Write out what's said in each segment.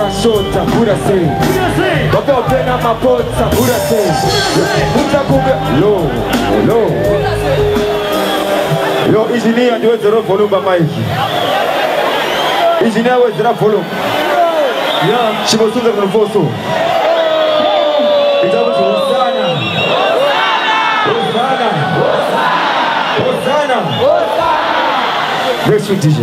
mashota burase bakopena mapotsa burase mutakuga lo yo engineer ndio zero volume mic engineer we zero volume shibosuza kunofoso itabu sana Hosanna next week DJ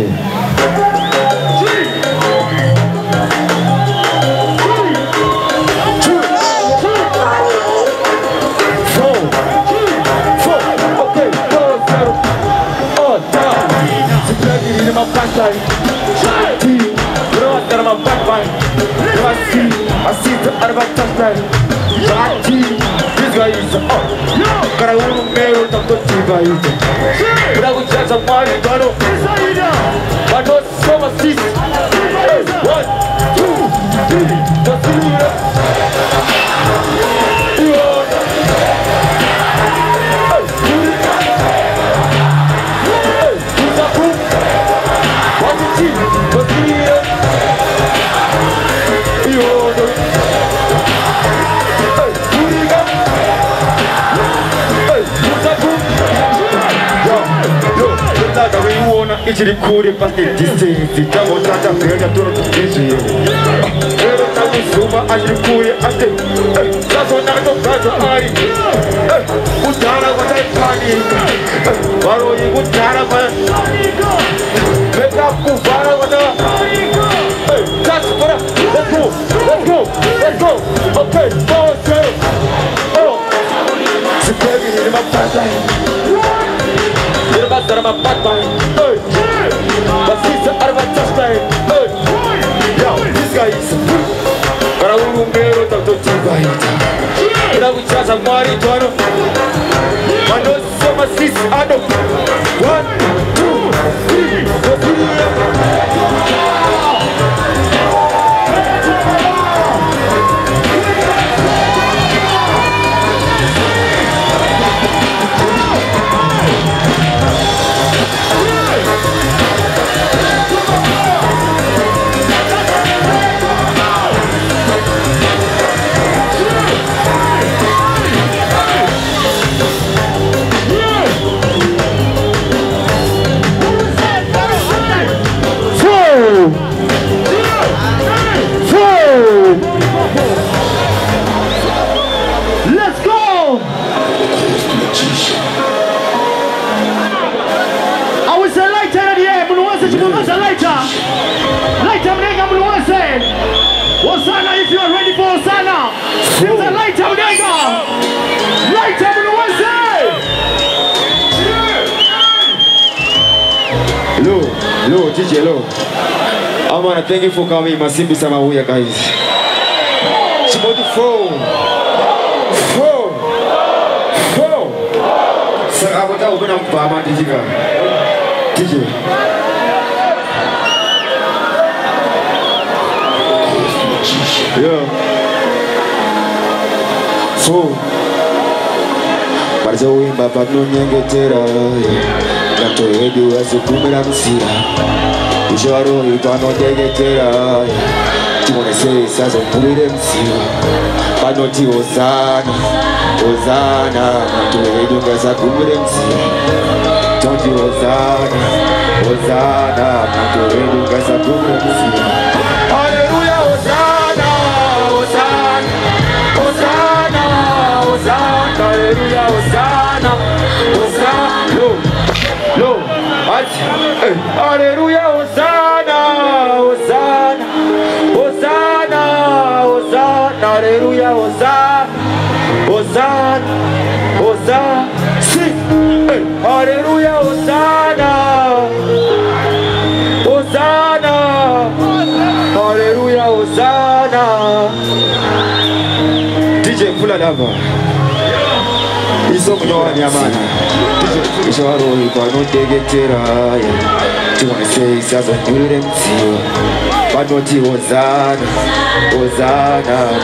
Ichirikuri pasti distance Tamo tata pega toro tukishi Ero tamu suma achirikuri ate Lazo nato kazo ari Utara watai pani Waro yi utara man Meka kufara wata That's what let's go Okay, 4-0 Oh Sipegi ni mapata Nirma dharma patma Basisa arba chasta Yo, this guy is Karaulu mero tato chibaita Ina wichaza mari tuano Mano soma sis ado 1, 2, 'Lo, DJ Lo. I wanna thank you for coming, Masimbi Samahuya guys. Chibodi 4. Sir, I want to open up Bama DJ. Yeah. So, parza uimba pano nyengetera. Kanto edu azukumira msira. Usharo ipano nyengetera. Timone sei sazo mpulire msira. Pano ti Hosanna. Kanto edu azukumira msira. Tonti Hosanna. Kanto edu azukumira msira. Hallelujah, Hosanna. Hallelujah, Hosanna. Lo, what? Hallelujah, Hosanna. Hallelujah, Hosanna. Sing. Hallelujah, Hosanna. Hallelujah, Hosanna. DJ Pula Dava. Iso mnyoni amana. Ishwaro ipano tegetera. Timone sei sazo mpulire msira. Pano ti Hosanna.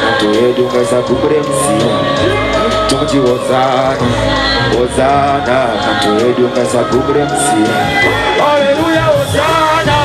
Kanto edu azukumira msira. Tonti Hosanna. Kanto edu azukumira msira. Hallelujah, Hosanna.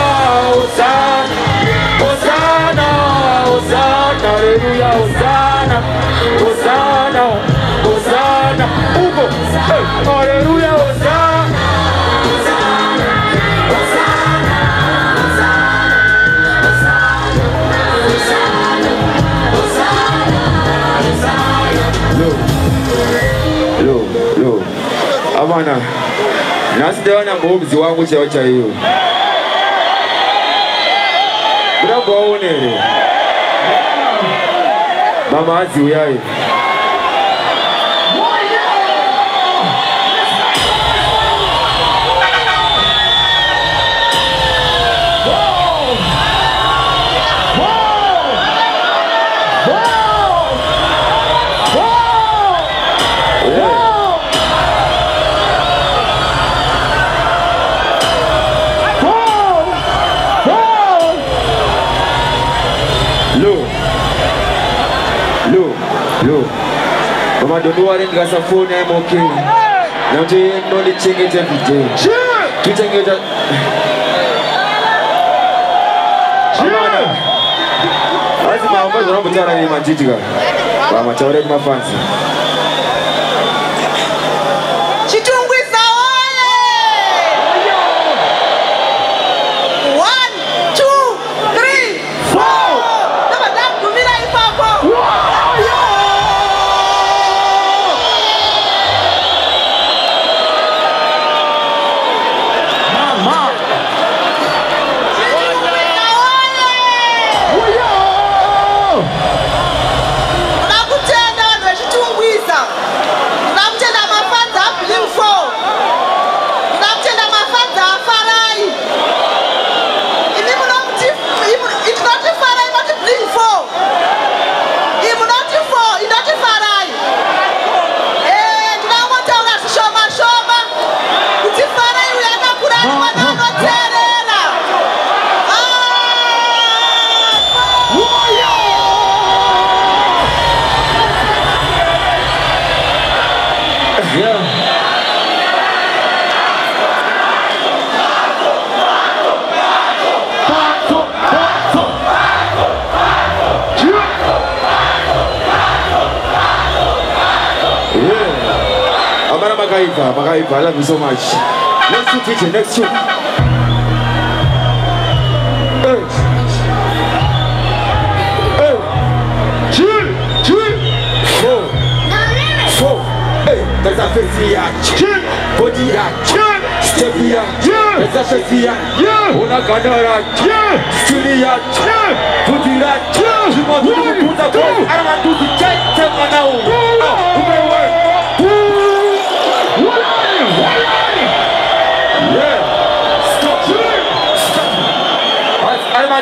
Amana. Nasi dewana mbuzi wangu cha hiyo. Bravo waonere. Mama azi uyaye. Look. Mama don't know what got a phone, I'm okay. Now they ain't only check it every day. To check it out. Amana. As my uncle is not telling me my teacher. I'm a child my fancy. Magaiva, I love you so much. Next two, teacher, next two. Four. Hey, that's a fifty. Body step here. That's a 50. Una canara. Studia. Put it at. You want to put a ball. I want to do the check. Take one out.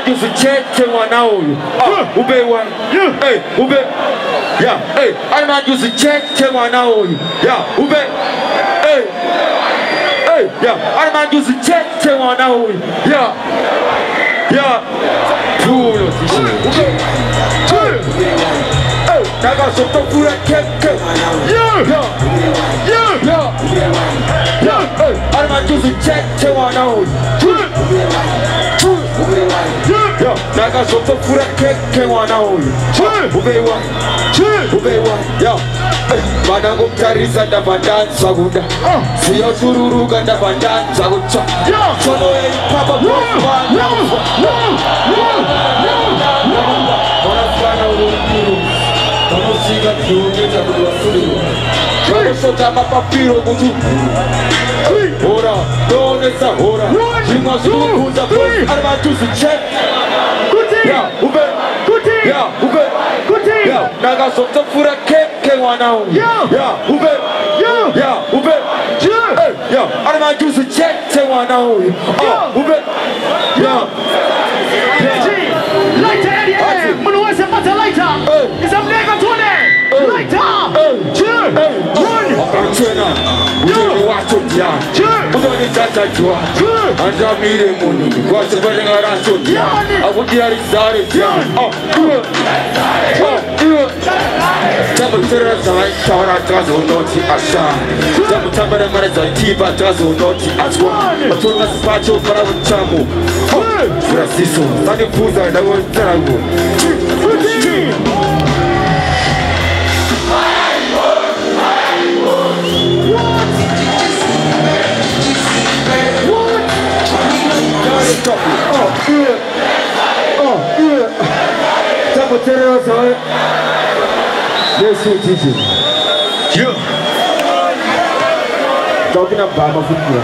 You for check 1 hour. Ube one. Hey, ube. Yeah. Hey, I'm not using check 1 hour. Yeah, ube. Hey. Hey, yeah. I'm not using check 1 hour. Yeah. Yeah. Puro. Hey, naga soto pura check. Yeah. Hey, I'm not using check 1 hour. Naga soto pura keke wana huyu Ubewa Yo Bana kumtarisa da bandanza guda Siyo tururuga da bandanza guda Chono ya ipapa Wana urukuru Tanusiga kiungeta kuwasuru Chono sota mapapiro kutu Hora, donesa hora Jima sukuza boss Arma tusi check Ya, ube Ya, ube Ya, naga soto fura keke wanao Ya, ube Ya, ube Ya, arma tusi check te wanao Ube Ya Lighter Eddie Mnuweze pata lighter Isa mnega tuone Lighter Cheer Tena Ujeni watu dia Udoni tata jua Anja mire muni Kwa sebele ngaraso dia Abundi arizare dia Tabu tera zai Tawara trazo noti asha Tabu tambara mara zai Tiba trazo noti aswa Matunga sipacho para uchamu Frasiso Sani puza na wotarago Tapotereo sabe. Yes, teaching. talking about my football.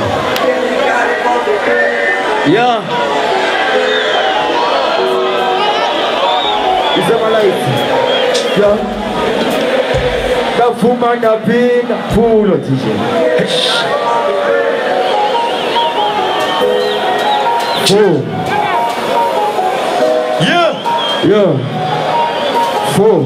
Yeah. Is that my life? Yeah. The woman that been full of teaching. Four. Yeah. Yeah. Four.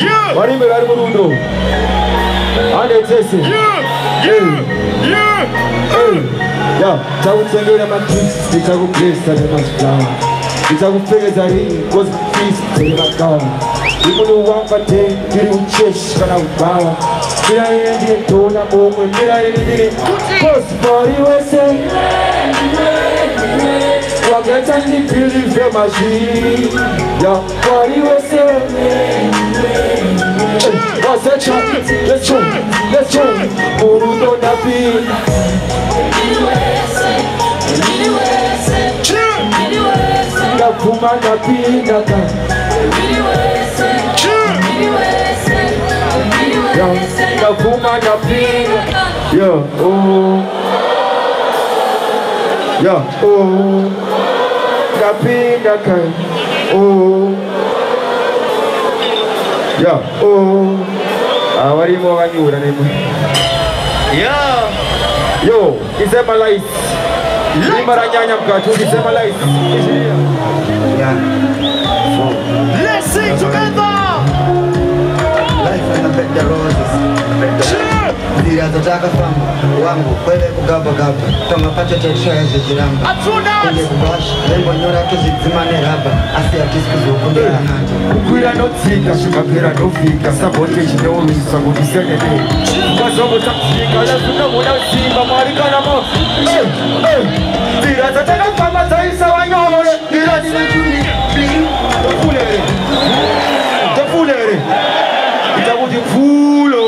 Yeah. Mari me gari murundo. Ande tese. Yeah. Yeah. Yeah. Yeah. Tawu tengera matrix. Tawu place at the masflower. Tawu figures are in. Was feast to the car. People who want for day, you don't chase, but I'm bound. Did I end it? Don't I open? Did I end it? First body was saying, what gets on the building for machine? Yeah, body was saying, what's that shot? Let's go, let's go. Who don't have been? The woman that been that time. Yeah, the woman that been. Yeah, oh. Yeah, oh. That been that kind. Oh. Yeah, oh. What do you want to do? Yeah. Yo, is that my life? Yeah. Let's sing together. Life and the roses. Zirazotaka famba wangu kwele kugaba gaba tomapata cheshaya ziramba kunde kubash lembo nyora tuzizimane raba asi atisikuzukunde ananje kukwira notsika shikapera nofika sabote chinorwisa kuti senene ukazongotafika lazvinobona simba mwari kana mo nzira dzatakafamba dzaisa vanyore tofulere ita kuti fulo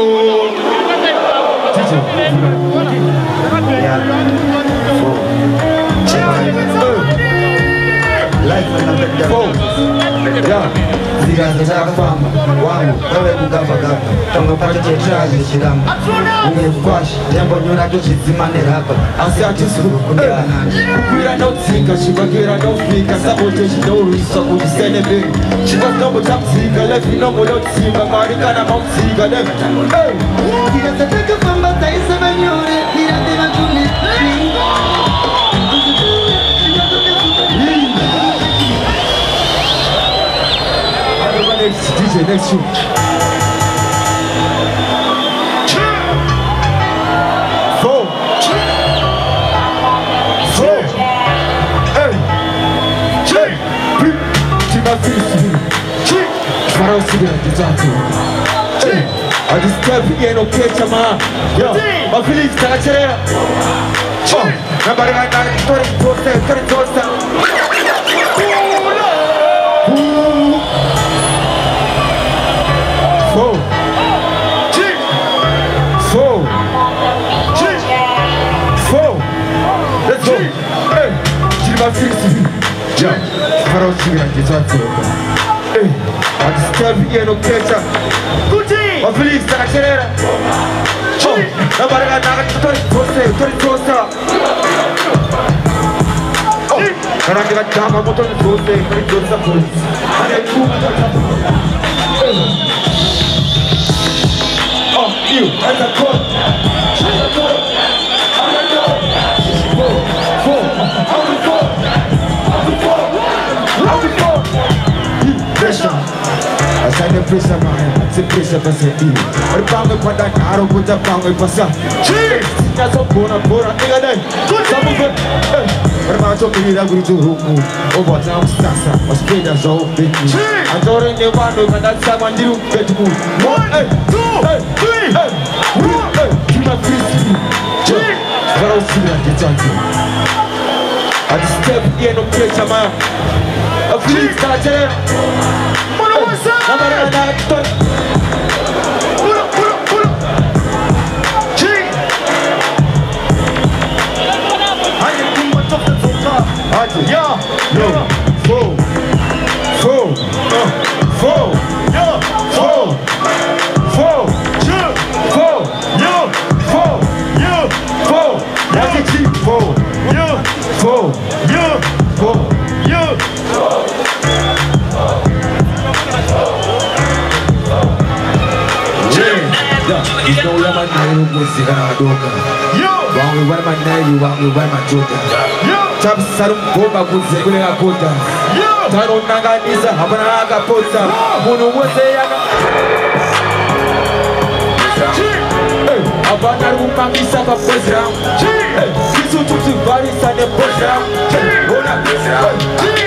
zirazotaka wangu wewe kugaba gaba tomapata cheshaya ziramba kunde kubash lembo nyora tuzizimane raba asi atisikuzukunde ananje kukwira notsika shikapera nofika sabote chinorwisa kuti senene chikazongotafika lezvinombonotsika mwari kana mautsika zirazotaka famba dzaisa vanyore zirazotuni DJ next you. Four. Hey. I just kept getting no picture, man. Yo, my feelings touch it. Oh, nobody got that. Turn it towards Let's go. Hey, Jimmy Fixie. Yeah, Pharaoh Jimmy, get out to Hey, I just tell you, no catcher. Good day. My feelings are accelerated. Oh, nobody got that. Turn it toaster. Oh, and I got down my bottle of toaster. Turn it toaster, please. And then oh, you, that's a call. I said the pressure man, the pressure person in. But bang up that arrow put up bang with us. Cheers! That's a bona nigga then. Good some of it. But I'm talking here with you over now Sasa. Was paid as all big. I don't in the one and that's someone you get to move. 1, 2, 3, keep my feet. Cheers! But I'll see that it's on you. I just step in no pressure man. A few started. No yaman nairu musika na madoka. Wangu wana manairu, wangu wana majota. Chap sarum bomba kuzekule akota. Tano nanganisa hapana akapota. Munu wote yaka. Hapana rumangisa pa posra. Kisu tutu bari sane posra.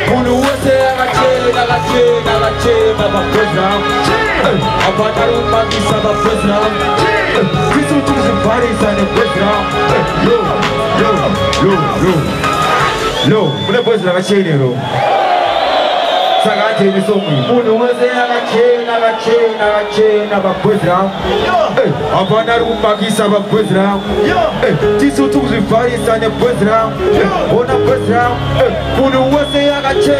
Munu wote yaka che pa posra. Hapana rumangisa pa posra. Kisu tutu bari sane posra. Yo, mune posra ka che nero. Sagate ni somi. Munu wote yaka che pa posra. Hapana rumangisa pa posra. Kisu tutu bari sane posra. Ona posra. Munu wote yaka che.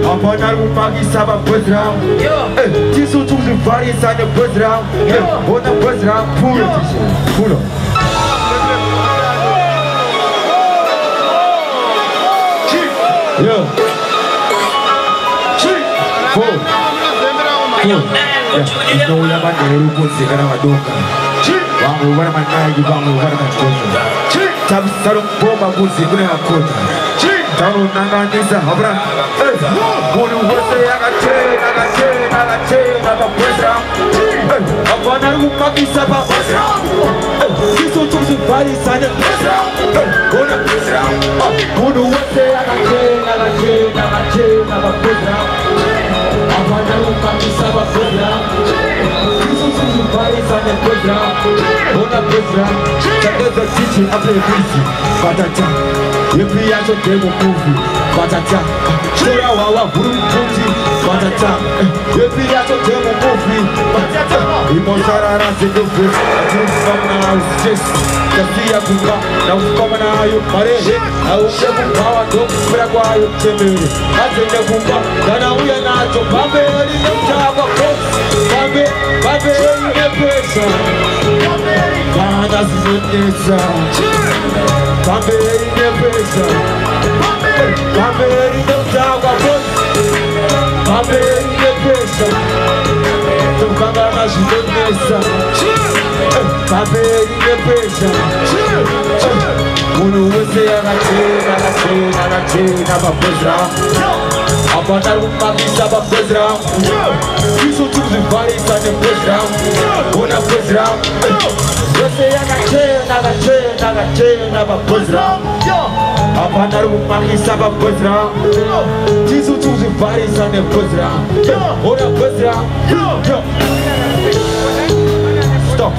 Hapana rumangisa pa posra. Kisu tutu bari sane posra. Ona posra. Pulo. Yeah. No yaman nairu musika na madoka. Wangu wana manairu, wangu wana majota. Chap sarum bomba musika na akota. Tano nanganisa habra. Munu wote yaka che pa posra. Hapana rumangisa pa posra. Kisu tutu bari sane posra. Ona posra. Munu wote yaka che pa posra. Hapana rumangisa pa posra. Kisu tutu bari sane posra. Ona posra. Chakeza chichi aple kisi. Batata. Yepi yacho demo movie. Batata. Shura wawa buru mputi. Batata. Yepi yacho demo movie. Batata. Imosarara sedofe. Atirisama na usis. Kasi ya kumba. Na ukoma na ayo marehe. Na uke kumba wa doku kura kwa ayo temere. Azene kumba. Dana uya nacho. Bambe eri yemchaba kos. Bambe eri yepesa. Bana zizonesa. Bambe eri yepesa. Bambe eri yemchaba kos. Bambe eri yepesa. Tukanga na zizonesa. Bambe eri yepesa. Munu wote yaka che pa posra. Hapana rumangisa pa posra. Kisu tutu bari sane posra. Ona posra. Wote yaka che pa posra. Hapana rumangisa pa posra. Kisu tutu bari sane posra. Ona posra. Stop.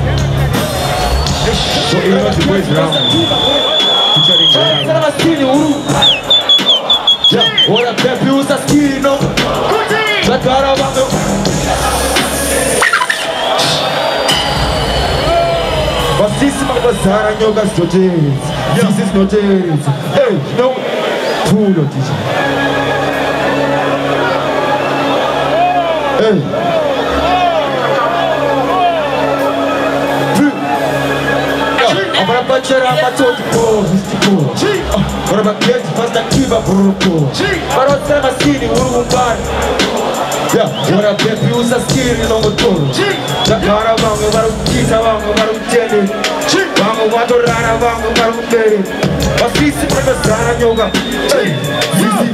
So you know the boys round. Ora Pepe usa skiri no. Zakara bango. Basisi mabazara nyoga stojes. This is not it. Hey, no. Pulo teacher. Hey. Agora bachera matou de povo, agora baquete faz daqui pra burro. Para o ser masquini, urumbar. Agora Pepe usa skiri no motor. Zakara vango, para o kita vango, para o tele. Vango, vadorara vango, para o tele. Basisi pra gastar yoga. Zizi,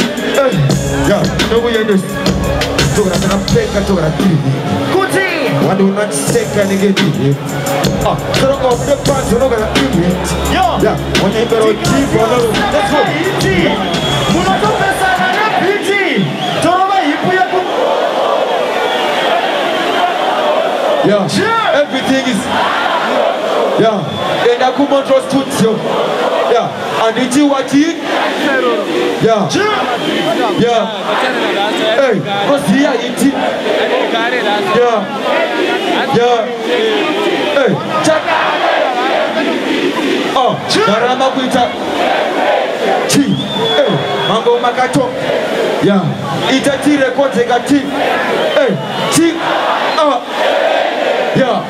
não vou ir nesse. Tô gravando a peca, tô gravando. Wadu not seka nigga. Throw off the pants, you're not gonna keep it. Yeah, when you better keep on. Let's go. Munoto pesa na piti. Toroba hipu ya ku. Yeah, everything is. Yeah, and I come on trust to. Yeah, and did you watch it? Yeah. Hey, what's here? Yeah. Hey, check. Oh, Darama Kuita. Chi. Hey, Mango Makato. Yeah. Itati record negati. Hey, chi. Yeah.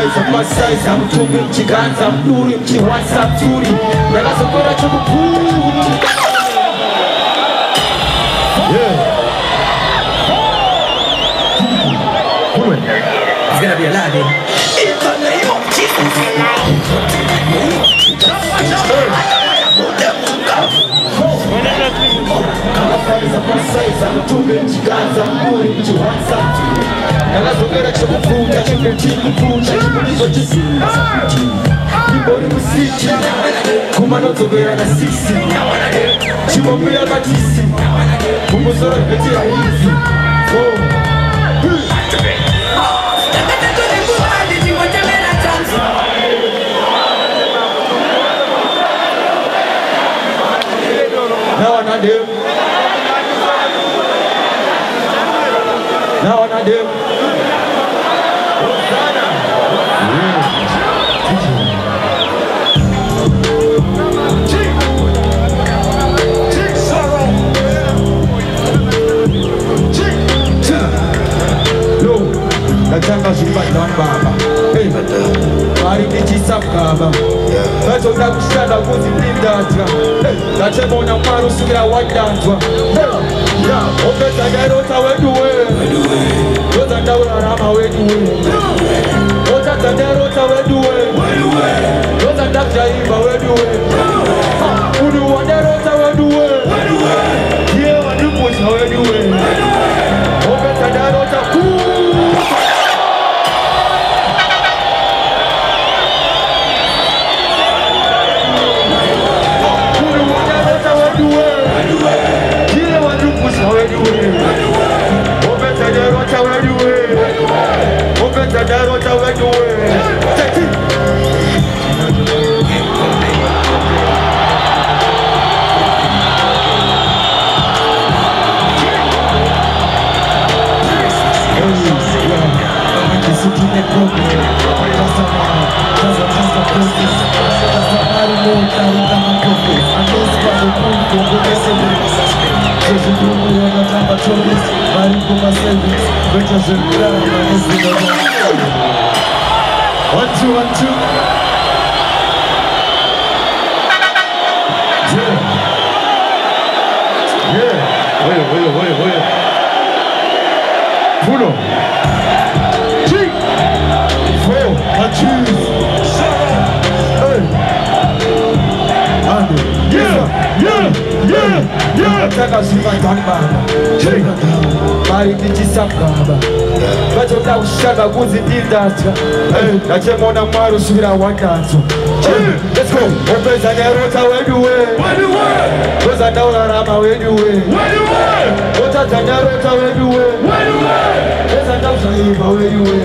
Masaiza mtumbi mchiganza mduri mchiwasa mturi Nakasokora chokupuri It's gonna be a lot, dude. In the name of Jesus. Masaiza mtumbi mchiganza mduri mchiwasa mturi Nakasokora chokupuri Kibori musiki Kumanotogera na sisi Chimomia batisi Kumusora kupetia hizi Now I do. Now I do. Nataka shibata baba. Hey, bari nichisa baba. Bato ndakushanda kuzi ndindatra. Hey, nachemona maro sugira wadantwa. Hey, ya, opeta garota weduwe. Roza ndaura rama weduwe. Ota tandarota weduwe. Roza ndakjaiba weduwe. Udu wandarota weduwe. Ye wadupusa weduwe. Opeta garota One, two, one, two. Yeah. Wait. Uno. 3, 4. I choose. Yeah. Nataka shibata baba. Bari nichisa baba. Bato ndakushanda kuzi ndindatra. Nachemona mwaro sugira wakanzo. Let's go. Opeza nerota weduwe. Roza ndaura rama weduwe. Ota tandarota weduwe. Roza ndakushaiba weduwe.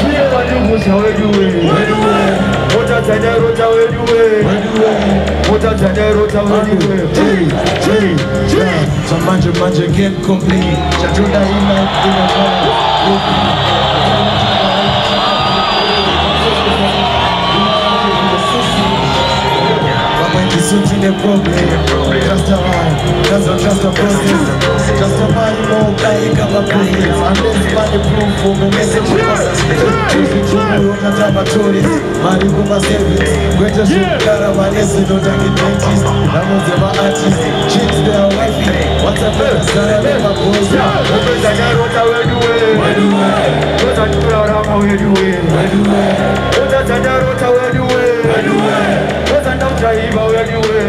Kiye wadumusha weduwe. Ota tandarota weduwe. Ota tandarota weduwe. Some manje game complete. Chatunda ina the problem, just a lie, just a process, just a body more like a process, and this body proof for the message choosing to be on a laboratories, Mari Kuma service, greater shit, Caravanese, don't get dentist, that was ever artist, chicks they are wifey, what's a first, that I never goes down, Opeza nerota weduwe. Roza ndaura rama weduwe. Ota tandarota weduwe. Roza ndakushaiba weduwe.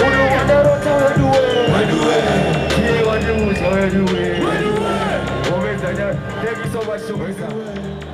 Udu wandarota weduwe. Kiye wadumusha weduwe. Opeza nerota. Thank you so much.